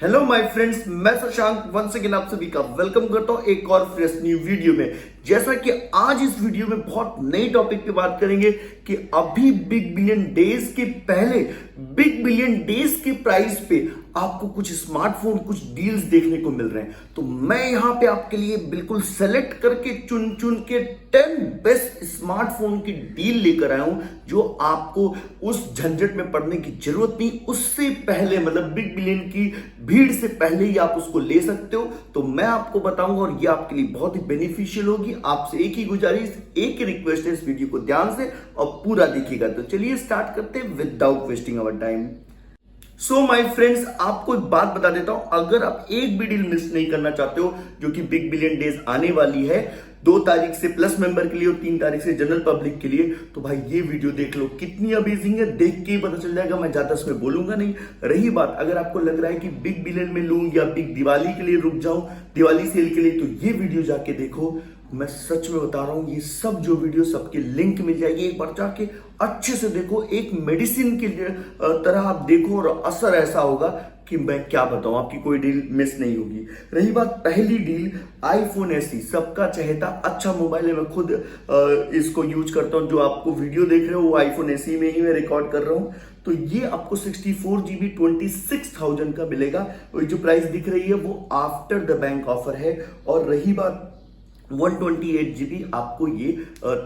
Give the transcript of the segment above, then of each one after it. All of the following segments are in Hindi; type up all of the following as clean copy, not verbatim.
हेलो माय फ्रेंड्स, मैं शशांक वंस अगेन आप सभी का वेलकम करता हूं एक और फ्रेश न्यू वीडियो में। जैसा कि आज इस वीडियो में बहुत नई टॉपिक पे बात करेंगे कि अभी बिग बिलियन डेज के पहले बिग बिलियन डेज के प्राइस पे आपको कुछ स्मार्टफोन, कुछ डील्स देखने को मिल रहे हैं। तो मैं यहां पे आपके लिए बिल्कुल सेलेक्ट करके चुन चुन के 10 बेस्ट स्मार्टफोन की डील लेकर आया हूं, जो आपको उस झंझट में पड़ने की जरूरत नहीं, उससे पहले मतलब बिग बिलियन की भीड़ से पहले ही आप उसको ले सकते हो। तो मैं आपको बताऊंगा और ये आपके लिए बहुत ही बेनिफिशियल होगी। आपसे एक ही गुजारिश, एक ही रिक्वेस्ट है, इस वीडियो को ध्यान से और पूरा देखिएगा। तो चलिए स्टार्ट करते हैं without wasting our time. So my friends, आपको एक बात बता देता हूं, अगर आप एक भी डील मिस नहीं करना चाहते हो, जो कि बिग बिलियन डेज आने वाली है 2 तारीख से प्लस मेंबर के लिए और 3 तारीख से जनरल पब्लिक के लिए, तो भाई ये वीडियो देख लो, कितनी अमेजिंग है, देख के ही पता चल जाएगा। मैं ज्यादा इसमें बोलूंगा नहीं। रही बात, अगर आपको लग रहा है कि बिग बिलियन में लूं या बिग दिवाली के लिए रुक जाऊं, दिवाली सेल के लिए, तो ये वीडियो जाके देखो। मैं सच में बता रहा हूं, ये सब जो वीडियो सबके लिंक मिल जाएगी, एक बार जाके अच्छे से देखो, एक मेडिसिन की तरह आप देखो और असर ऐसा होगा कि मैं क्या बताऊं, आपकी कोई डील मिस नहीं होगी। रही बात पहली डील, आईफोन SE, सबका चहेता अच्छा मोबाइल है। मैं खुद इसको यूज करता हूं। जो आपको वीडियो देख रहे हो वो आईफोन SE में ही मैं रिकॉर्ड कर रहा हूं। तो ये आपको 64 GB 26,000 का मिलेगा। और जो प्राइस दिख रही है वो आफ्टर द बैंक ऑफर है। और रही बात 128 GB, आपको ये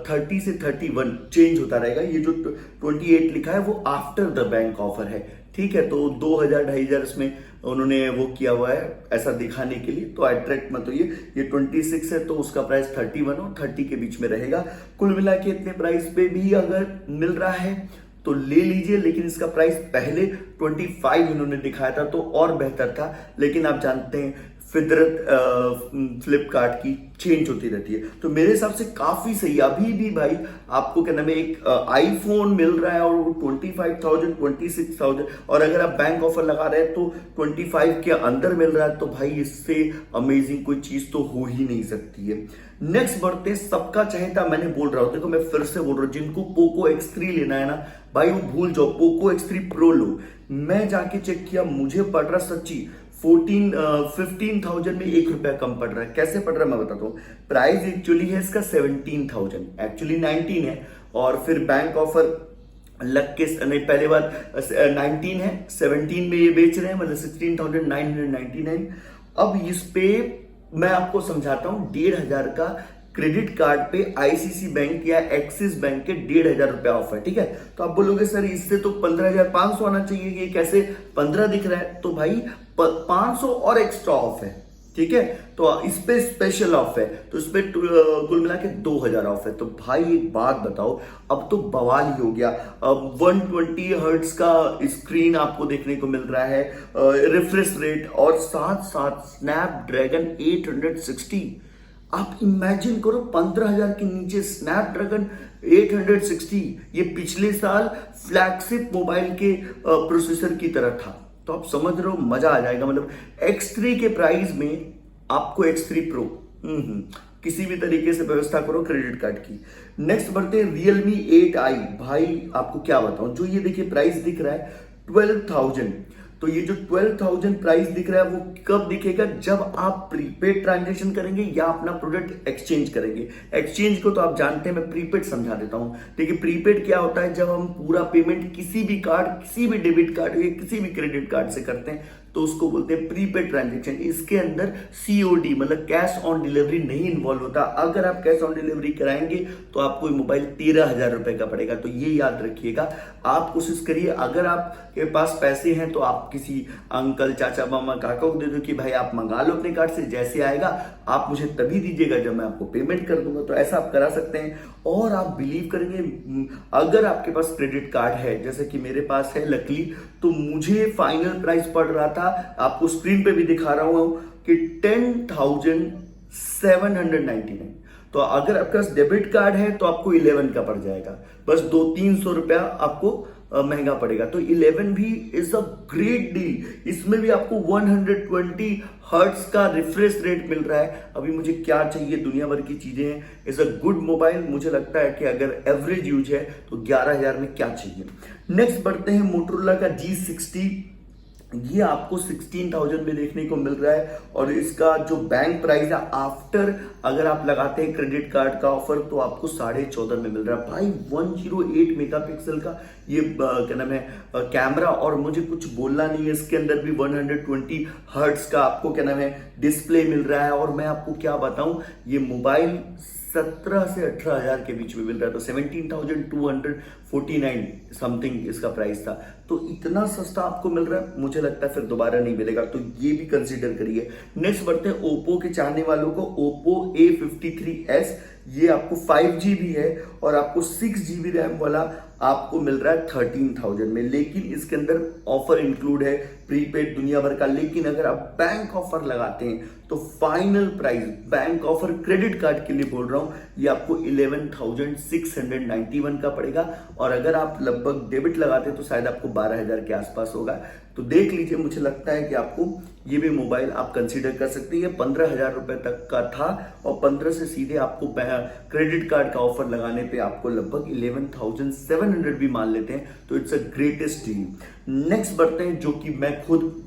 30 से 31 चेंज होता रहेगा। ये जो 28 लिखा है वो आफ्टर द बैंक ऑफर है, ठीक है। तो 2,000-2,500 इसमें उन्होंने वो किया हुआ है ऐसा दिखाने के लिए। तो अट्रैक्ट मत होइए, ये 26 है तो उसका प्राइस 31 और 30 के बीच में रहेगा। कुल मिला के इतने प्राइस पे भी अगर मिल रहा है तो ले लीजिए, लेकिन इसका प्राइस पहले 25 इन्होंने दिखाया था तो और बेहतर था। लेकिन आप जानते हैं फितरत फ्लिपकार्ट की चेंज होती रहती है, तो मेरे हिसाब से काफी सही। अभी भी भाई आपको क्या नाम है, एक आईफोन मिल रहा है और वो 25,000 26,000, और अगर आप बैंक ऑफर लगा रहे हैं तो 25 के अंदर मिल रहा है, तो भाई इससे अमेजिंग कोई चीज तो हो ही नहीं सकती है। नेक्स्ट बढ़ते हैं, सबका चहेता, मैंने बोल रहा हूं, देखो मैं फिर से बोल रहा हूं, जिनको पोको X3 लेना है ना भाई, वो भूल जाओ, पोको X3 प्रो लो। मैं जाके चेक किया, मुझे पड़ रहा सच्ची 15,000 में 1 रुपया कम पड़ रहा है। कैसे पड़ रहा है मैं बताता हूँ। प्राइस एक्चुअली है इसका 17,000, एक्चुअली 19 है, और फिर बैंक ऑफर लग के नहीं, पहले बार 19 है, 17 में ये बेच रहे हैं, मतलब 16,999। अब इस पे मैं आपको समझाता हूं, 1,500 का क्रेडिट कार्ड पे आईसीसी बैंक या एक्सिस बैंक के 1,500 रुपया ऑफ है, ठीक है। तो आप बोलोगे सर इससे तो 15,500 आना चाहिए, ये कैसे 15 दिख रहा है? तो भाई 500 और एक्स्ट्रा ऑफ है, ठीक है। तो इस पे स्पेशल ऑफ है, तो इस पे कुल मिला के 2,000 ऑफ है। तो भाई एक बात बताओ, अब तो बवाल ही हो गया। अब 120 हर्ट्ज का स्क्रीन आपको देखने को मिल रहा है, रिफ्रेश रेट, और साथ साथ स्नैपड्रैगन 860। आप इमेजिन करो, 15,000 के नीचे स्नैपड्रैगन 860, ये पिछले साल फ्लैगशिप मोबाइल के प्रोसेसर की तरह था। तो आप समझ रहे हो, मजा आ जाएगा। मतलब X3 के प्राइस में आपको X3 Pro किसी भी तरीके से व्यवस्था करो क्रेडिट कार्ड की। नेक्स्ट बढ़ते हैं Realme 8i। भाई आपको क्या बताऊं, जो ये देखिए प्राइस दिख रहा है 12,000, तो ये जो 12,000 प्राइस दिख रहा है वो कब दिखेगा? जब आप प्रीपेड ट्रांजेक्शन करेंगे या अपना प्रोडक्ट एक्सचेंज करेंगे। एक्सचेंज को तो आप जानते हैं, मैं प्रीपेड समझा देता हूं। देखिए प्रीपेड क्या होता है, जब हम पूरा पेमेंट किसी भी कार्ड, किसी भी डेबिट कार्ड या किसी भी क्रेडिट कार्ड से करते हैं तो उसको बोलते हैं प्रीपेड ट्रांजेक्शन। इसके अंदर COD मतलब कैश ऑन डिलीवरी नहीं इन्वॉल्व होता। अगर आप कैश ऑन डिलीवरी कराएंगे तो आपको मोबाइल 13,000 रुपए का पड़ेगा। तो ये याद रखिएगा। आप कोशिश करिए, अगर आपके पास पैसे हैं तो आप किसी अंकल, चाचा, मामा, काका को दे दो कि भाई आप मंगा लो अपने कार्ड से, जैसे आएगा आप मुझे तभी दीजिएगा जब मैं आपको पेमेंट कर दूंगा। तो ऐसा आप करा सकते हैं। और आप बिलीव करेंगे, अगर आपके पास क्रेडिट कार्ड है, जैसे कि मेरे पास है लकली, तो मुझे फाइनल प्राइस पड़ रहा था, आपको स्क्रीन पे भी दिखा रहा हूं कि 10,799। तो अगर आपके पास डेबिट कार्ड है तो आपको 11 का पड़ जाएगा, बस 200-300 रुपया आपको महंगा पड़ेगा। तो 11 भी इज अ ग्रेट डील। इसमें भी आपको 120 हर्ट्ज का रिफ्रेश रेट मिल रहा है। अभी मुझे क्या चाहिए, दुनिया भर की चीजें हैं। Is a good mobile. मुझे लगता है कि अगर एवरेज यूज है तो 11,000 में क्या चाहिए। नेक्स्ट बढ़ते हैं मोटोरोला का G60। ये आपको 16,000 में देखने को मिल रहा है। और इसका जो बैंक प्राइस है आफ्टर अगर आप लगाते हैं क्रेडिट कार्ड का ऑफर तो आपको 14.5 में मिल रहा है भाई। 108 मेगापिक्सल का ये क्या नाम है कैमरा, और मुझे कुछ बोलना नहीं है, इसके अंदर भी 120 हर्ट्ज का आपको क्या नाम है डिस्प्ले मिल रहा है। और मैं आपको क्या बताऊं, ये मोबाइल 17 से 18,000 के बीच में मिल रहा था, 17,249 समथिंग इसका प्राइस था। तो इतना सस्ता आपको मिल रहा है, मुझे लगता है फिर दोबारा नहीं मिलेगा, तो ये भी कंसीडर करिए। नेक्स्ट बढ़ते हैं ओप्पो के चाहने वालों को। ओप्पो A53s, ये आपको 5G भी है और आपको 6GB रैम वाला आपको मिल रहा है 13,000 में। लेकिन इसके अंदर ऑफर इंक्लूड है प्रीपेड दुनिया भर का। लेकिन अगर आप बैंक ऑफर लगाते हैं तो final price bank offer credit card के लिए बोल रहा हूं, ये आपको 11,691 का पड़ेगा। और अगर आप लगभग डेबिट लगाते हैं तो शायद आपको 12,000 के आसपास होगा। तो देख लीजिए, मुझे लगता है कि आपको ये भी मोबाइल आप कंसीडर कर सकते हैं। 15,000 रुपए तक का था और 15 से सीधे आपको क्रेडिट कार्ड का ऑफर लगाने पे आपको लगभग 11,700 भी मान लेते हैं, तो it's a greatest deal. Next बढ़ते हैं, जो कि मैं खुद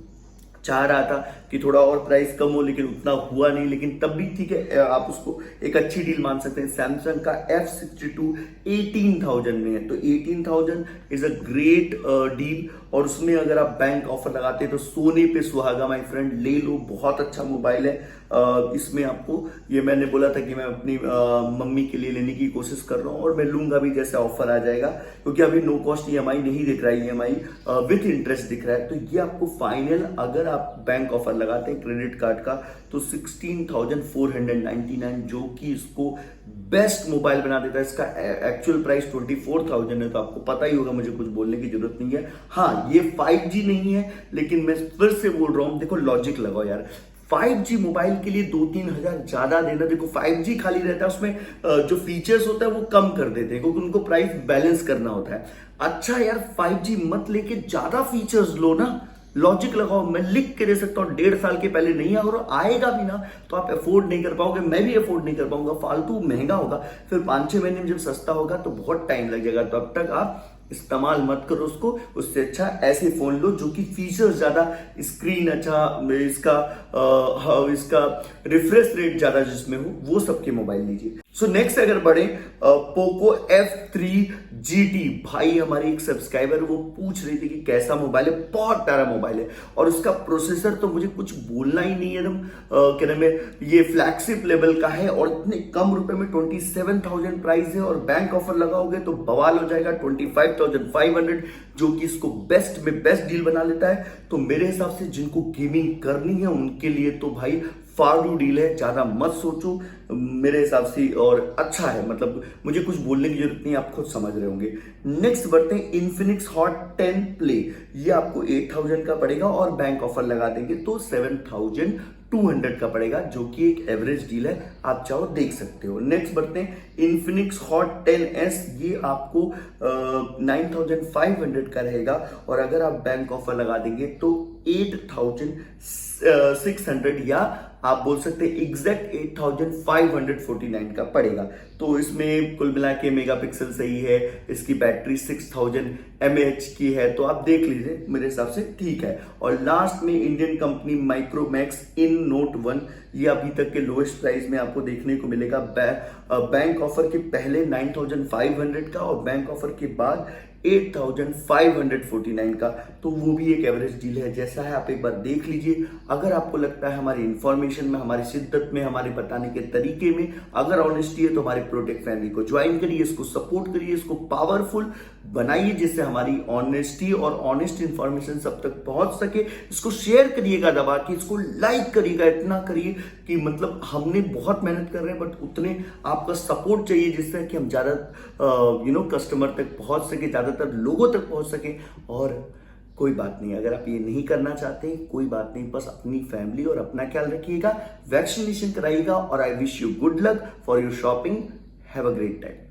चाह रहा था कि थोड़ा और प्राइस कम हो, लेकिन उतना हुआ नहीं, लेकिन तब भी ठीक है, आप उसको एक अच्छी डील मान सकते हैं। सैमसंग का F62 18,000 में है, तो 18,000 इज अ ग्रेट डील। और उसमें अगर आप बैंक ऑफर लगाते हैं तो सोने पे सुहागा माय फ्रेंड, ले लो, बहुत अच्छा मोबाइल है। इसमें आपको ये मैंने बोला था कि मैं अपनी मम्मी के लिए लेने की कोशिश कर रहा हूँ और मैं लूंगा भी जैसे ऑफर आ जाएगा, क्योंकि अभी नो कॉस्ट EMI नहीं दिख रहा है, EMI विथ इंटरेस्ट दिख रहा है। तो ये आपको फाइनल अगर आप बैंक ऑफर लगाते हैं क्रेडिट कार्ड का तो 16,499, जो कि इसको बेस्ट मोबाइल बना देता है। इसका एक्चुअल प्राइस 24,000 है, तो आपको पता ही होगा, मुझे कुछ बोलने की जरूरत नहीं है। हाँ, ये 5G नहीं है, लेकिन मैं फिर से बोल रहा हूं, देखो लॉजिक लगाओ यार। 5G मोबाइल के लिए 2-3 हजार ज्यादा देना, देखो 5G खाली रहता है, उसमें जो फीचर्स होता है वो कम कर देते हैं, क्योंकि उनको प्राइस बैलेंस करना होता है। अच्छा यार, 5G मत लेके ज्यादा फीचर्स लो ना, लॉजिक लगाओ। मैं लिख के दे सकता हूँ 1.5 साल के पहले नहीं और आएगा भी ना तो आप अफोर्ड नहीं कर पाओगे, मैं भी अफोर्ड नहीं कर पाऊंगा, फालतू महंगा होगा। फिर 5-6 महीने में जब सस्ता होगा तो बहुत टाइम लग जाएगा, तो अब तक आप इस्तेमाल मत करो उसको। उससे अच्छा ऐसे फोन लो जो कि फीचर्स ज्यादा, स्क्रीन अच्छा, इसका रिफ्रेश रेट ज्यादा जिसमें हो, वो सबके मोबाइल लीजिए। सो नेक्स्ट अगर बढ़े, पोको F3 GT, भाई हमारे एक सब्सक्राइबर वो पूछ रही थी कि कैसा मोबाइल है, बहुत प्यारा मोबाइल है। और उसका प्रोसेसर तो मुझे कुछ बोलना ही नहीं है, एकदम क्या नाम है, ये फ्लैगशिप लेवल का है और इतने कम रुपए में 27,000 प्राइस है। और बैंक ऑफर लगाओगे तो बवाल हो जाएगा, 25,500, जो कि इसको बेस्ट में बेस्ट डील बना लेता है। तो मेरे हिसाब से जिनको गेमिंग करनी है उनके लिए तो भाई फाड़ू डील है, ज्यादा मत सोचो मेरे हिसाब से, और अच्छा है, मतलब मुझे कुछ बोलने की जरूरत नहीं, आप खुद समझ रहे होंगे। नेक्स्ट बढ़ते हैं इन्फिनिक्स हॉट 10 प्ले, ये आपको 8,000 का पड़ेगा और बैंक ऑफर लगा देंगे तो 7,200 का पड़ेगा, जो कि एक एवरेज डील है, आप चाहो देख सकते हो। नेक्स्ट बढ़ते हैं इन्फिनिक्स हॉट 10s, ये आपको 9,500 का रहेगा और अगर आप बैंक ऑफर लगा देंगे तो 8,600 या आप बोल सकते हैं एग्जैक्ट 8,549 का पड़ेगा। तो इसमें कुल मिला के मेगापिक्सल सही है, इसकी बैटरी 6,000 mAh की है, तो आप देख लीजिए, मेरे हिसाब से ठीक है। और लास्ट में Indian company Micromax in note 1, ये अभी तक के लोएस्ट प्राइस में आपको देखने को मिलेगा। बैंक ऑफर के पहले 9,500 का और बैंक ऑफर के बाद 8,549 का, तो वो भी एक एवरेज डील है। जैसा है आप एक बार देख लीजिए। अगर आपको लगता है हमारी इंफॉर्मेशन में, हमारी शिद्दत में, हमारे बताने के तरीके में अगर ऑनेस्टी है तो हमारे प्रोटेक्ट फैमिली को ज्वाइन करिए, इसको सपोर्ट करिए, इसको पावरफुल बनाइए, जिससे हमारी ऑनेस्टी और ऑनेस्ट इंफॉर्मेशन सब तक पहुंच सके। इसको शेयर करिएगा दबा के, इसको लाइक करिएगा, इतना करिए कि मतलब हमने बहुत मेहनत कर रहे हैं, बट उतने आपका सपोर्ट चाहिए जिससे कि हम ज्यादा कस्टमर तक पहुंच सके, ज्यादातर लोगों तक पहुंच सके। और कोई बात नहीं, अगर आप ये नहीं करना चाहते कोई बात नहीं, बस अपनी फैमिली और अपना ख्याल रखिएगा, वैक्सीनेशन कराइएगा। और I wish you good luck for your shopping. Have a great time.